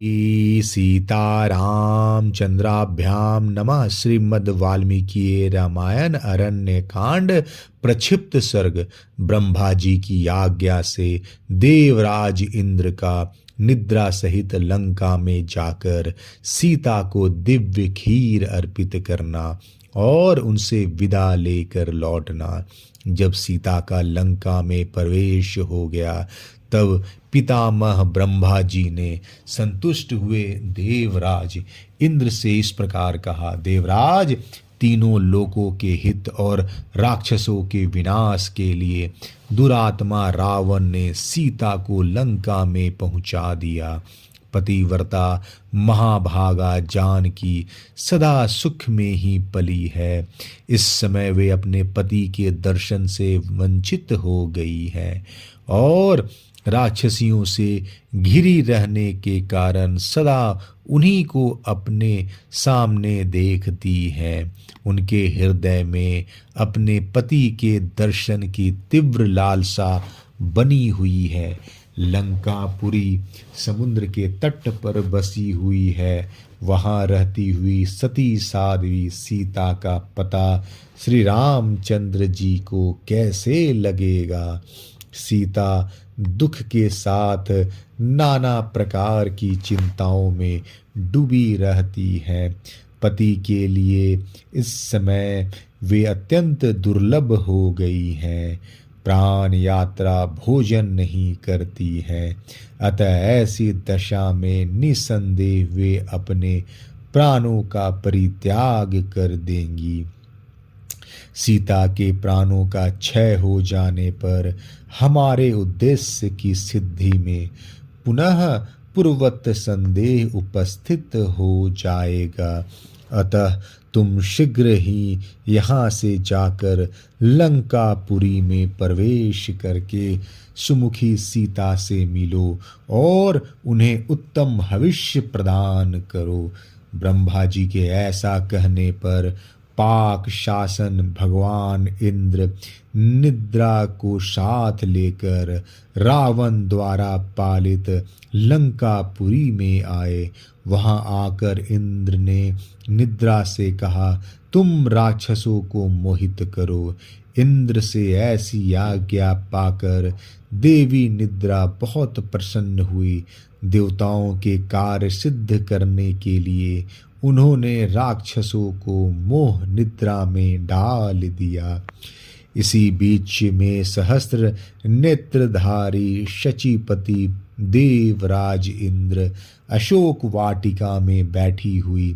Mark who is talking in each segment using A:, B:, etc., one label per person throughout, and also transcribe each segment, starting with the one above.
A: सीतारामचंद्राभ्याम नमः। श्रीमद् वाल्मीकि रामायण अरण्य कांड प्रक्षिप्त सर्ग। ब्रह्मा जी की आज्ञा से देवराज इंद्र का निद्रा सहित लंका में जाकर सीता को दिव्य खीर अर्पित करना और उनसे विदा लेकर लौटना। जब सीता का लंका में प्रवेश हो गया तब पितामह ब्रह्मा जी ने संतुष्ट हुए देवराज इंद्र से इस प्रकार कहा, देवराज, तीनों लोकों के हित और राक्षसों के विनाश के लिए दुरात्मा रावण ने सीता को लंका में पहुंचा दिया। पतिव्रता महाभागा जानकी सदा सुख में ही पली है। इस समय वे अपने पति के दर्शन से वंचित हो गई है और राक्षसियों से घिरी रहने के कारण सदा उन्हीं को अपने सामने देखती है। उनके हृदय में अपने पति के दर्शन की तीव्र लालसा बनी हुई है। लंकापुरी समुद्र के तट पर बसी हुई है। वहाँ रहती हुई सती साध्वी सीता का पता श्री रामचंद्र जी को कैसे लगेगा। सीता दुख के साथ नाना प्रकार की चिंताओं में डूबी रहती है। पति के लिए इस समय वे अत्यंत दुर्लभ हो गई हैं। प्राण यात्रा भोजन नहीं करती है। अतः ऐसी दशा में निसंदेह वे अपने प्राणों का परित्याग कर देंगी। सीता के प्राणों का क्षय हो जाने पर हमारे उद्देश्य की सिद्धि में पुनः पूर्वत संदेह उपस्थित हो जाएगा। अतः तुम शीघ्र ही यहाँ से जाकर लंकापुरी में प्रवेश करके सुमुखी सीता से मिलो और उन्हें उत्तम भविष्य प्रदान करो। ब्रह्मा जी के ऐसा कहने पर पाक शासन भगवान इंद्र निद्रा को साथ लेकर रावण द्वारा पालित लंकापुरी में आए। वहां आकर इंद्र ने निद्रा से कहा, तुम राक्षसों को मोहित करो। इंद्र से ऐसी आज्ञा पाकर देवी निद्रा बहुत प्रसन्न हुई। देवताओं के कार्य सिद्ध करने के लिए उन्होंने राक्षसों को मोह निद्रा में डाल दिया। इसी बीच में सहस्त्र नेत्रधारी शचीपति देवराज इंद्र अशोक वाटिका में बैठी हुई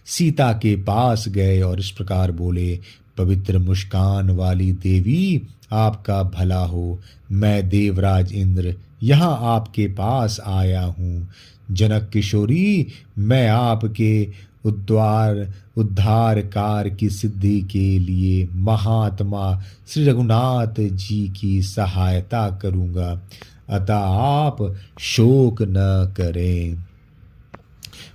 A: सीता के पास गए और इस प्रकार बोले, पवित्र मुस्कान वाली देवी, आपका भला हो। मैं देवराज इंद्र यहाँ आपके पास आया हूँ। जनक किशोरी, मैं आपके उद्धार कार्य की सिद्धि के लिए महात्मा श्री रघुनाथ जी की सहायता करूँगा, अतः आप शोक न करें।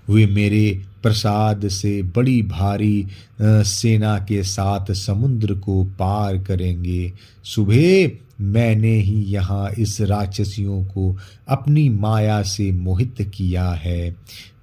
A: वे मेरे प्रसाद से बड़ी भारी सेना के साथ समुद्र को पार करेंगे। सुबह मैंने ही यहाँ इस राक्षसियों को अपनी माया से मोहित किया है।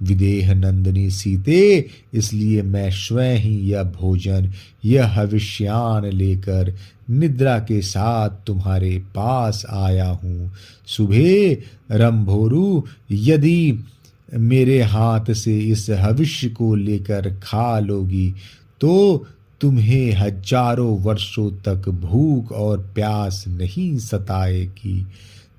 A: विदेह नंदिनी सीते, इसलिए मैं स्वयं ही यह भोजन, यह हविष्यान लेकर निद्रा के साथ तुम्हारे पास आया हूँ। सुबह रंभोरु, यदि मेरे हाथ से इस हविष्य को लेकर खा लोगी तो तुम्हें हजारों वर्षों तक भूख और प्यास नहीं सताएगी।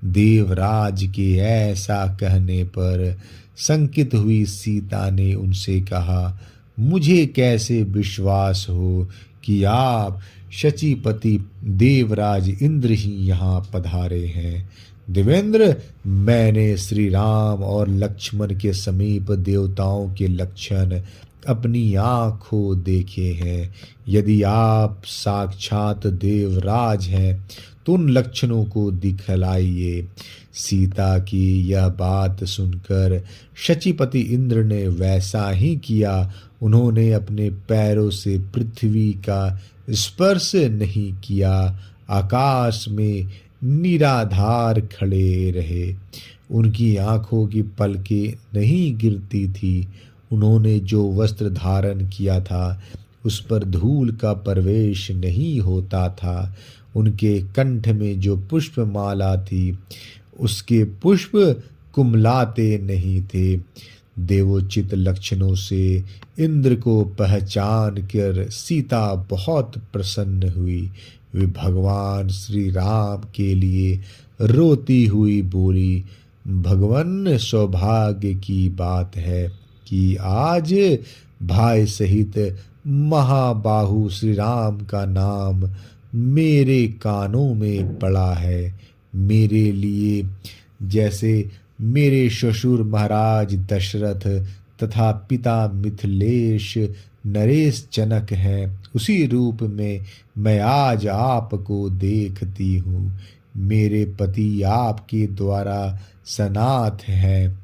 A: देवराज के ऐसा कहने पर संकित हुई सीता ने उनसे कहा, मुझे कैसे विश्वास हो कि आप शचीपति देवराज इंद्र ही यहाँ पधारे हैं। देवेंद्र, मैंने श्री राम और लक्ष्मण के समीप देवताओं के लक्षण अपनी आँखों देखे हैं। यदि आप साक्षात देवराज हैं तो उन लक्षणों को दिखलाइए। सीता की यह बात सुनकर शचीपति इंद्र ने वैसा ही किया। उन्होंने अपने पैरों से पृथ्वी का स्पर्श नहीं किया, आकाश में निराधार खड़े रहे। उनकी आंखों की पलकें नहीं गिरती थी। उन्होंने जो वस्त्र धारण किया था उस पर धूल का प्रवेश नहीं होता था। उनके कंठ में जो पुष्पमाला थी उसके पुष्प कुमलाते नहीं थे। देवोचित लक्षणों से इंद्र को पहचान कर सीता बहुत प्रसन्न हुई। वे भगवान श्री राम के लिए रोती हुई बोली, भगवान, सौभाग्य की बात है कि आज भाई सहित महाबाहु श्री राम का नाम मेरे कानों में पड़ा है। मेरे लिए जैसे मेरे ससुर महाराज दशरथ तथा पिता मिथिलेश नरेश जनक हैं, उसी रूप में मैं आज आपको देखती हूँ। मेरे पति आपके द्वारा सनाथ हैं।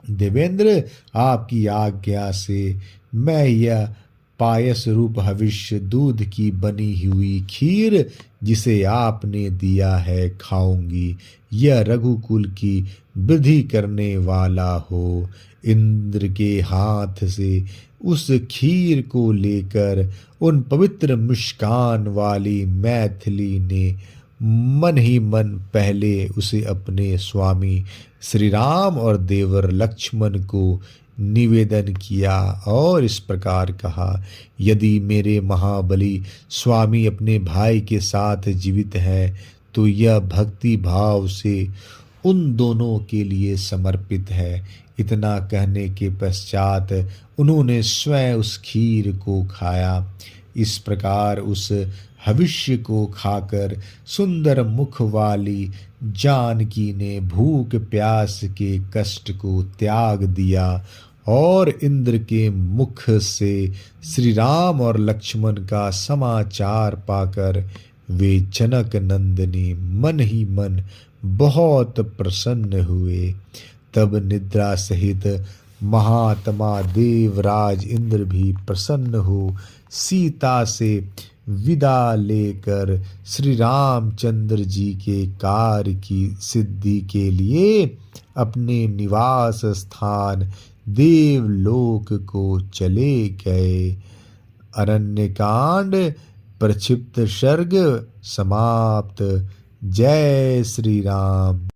A: देवेंद्र, आपकी आज्ञा से मैं यह पायस रूप हविष्य दूध की बनी हुई खीर जिसे आपने दिया है खाऊंगी। यह रघुकुल की वृद्धि करने वाला हो। इंद्र के हाथ से उस खीर को लेकर उन पवित्र मुस्कान वाली मैथिली ने मन ही मन पहले उसे अपने स्वामी श्री राम और देवर लक्ष्मण को निवेदन किया और इस प्रकार कहा, यदि मेरे महाबली स्वामी अपने भाई के साथ जीवित हैं तो यह भक्ति भाव से उन दोनों के लिए समर्पित है। इतना कहने के पश्चात उन्होंने स्वयं उस खीर को खाया। इस प्रकार उस हविष्य को खाकर सुंदर मुख वाली जानकी ने भूख प्यास के कष्ट को त्याग दिया और इंद्र के मुख से श्री राम और लक्ष्मण का समाचार पाकर वे जनक नंदिनी मन ही मन बहुत प्रसन्न हुए। तब निद्रा सहित महात्मा देवराज इंद्र भी प्रसन्न हो सीता से विदा लेकर श्री रामचंद्र जी के कार्य की सिद्धि के लिए अपने निवास स्थान देवलोक को चले गए। अरण्यकांड प्रक्षिप्त सर्ग समाप्त। जय श्री राम।